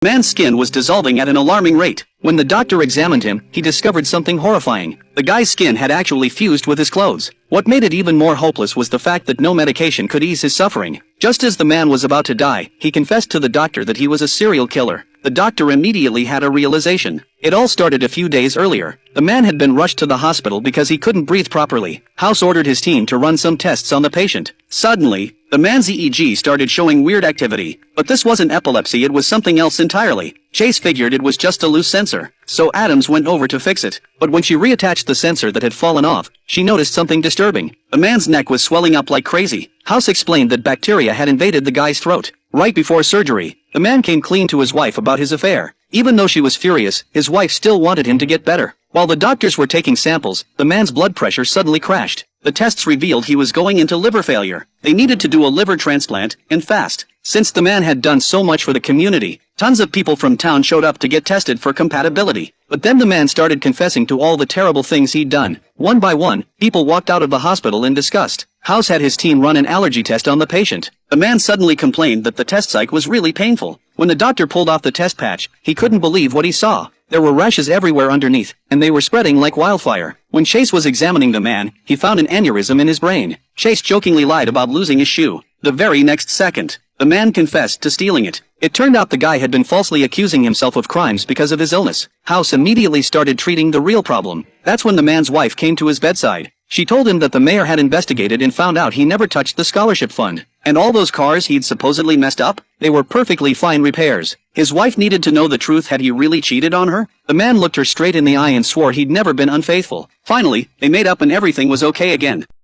Man's skin was dissolving at an alarming rate. When the doctor examined him, he discovered something horrifying. The guy's skin had actually fused with his clothes. What made it even more hopeless was the fact that no medication could ease his suffering. Just as the man was about to die, he confessed to the doctor that he was a serial killer. The doctor immediately had a realization. It all started a few days earlier. The man had been rushed to the hospital because he couldn't breathe properly. House ordered his team to run some tests on the patient. Suddenly, the man's EEG started showing weird activity. But this wasn't epilepsy, it was something else entirely. Chase figured it was just a loose sensor, so Adams went over to fix it. But when she reattached the sensor that had fallen off, she noticed something disturbing. The man's neck was swelling up like crazy. House explained that bacteria had invaded the guy's throat. Right before surgery, the man came clean to his wife about his affair. Even though she was furious, his wife still wanted him to get better. While the doctors were taking samples, the man's blood pressure suddenly crashed. The tests revealed he was going into liver failure. They needed to do a liver transplant, and fast. Since the man had done so much for the community, tons of people from town showed up to get tested for compatibility. But then the man started confessing to all the terrible things he'd done. One by one, people walked out of the hospital in disgust. House had his team run an allergy test on the patient. The man suddenly complained that the test site was really painful. When the doctor pulled off the test patch, he couldn't believe what he saw. There were rashes everywhere underneath, and they were spreading like wildfire. When Chase was examining the man, he found an aneurysm in his brain. Chase jokingly lied about losing his shoe. The very next second, the man confessed to stealing it. It turned out the guy had been falsely accusing himself of crimes because of his illness. House immediately started treating the real problem. That's when the man's wife came to his bedside. She told him that the mayor had investigated and found out he never touched the scholarship fund. And all those cars he'd supposedly messed up? They were perfectly fine repairs. His wife needed to know the truth. Had he really cheated on her? The man looked her straight in the eye and swore he'd never been unfaithful. Finally, they made up and everything was okay again.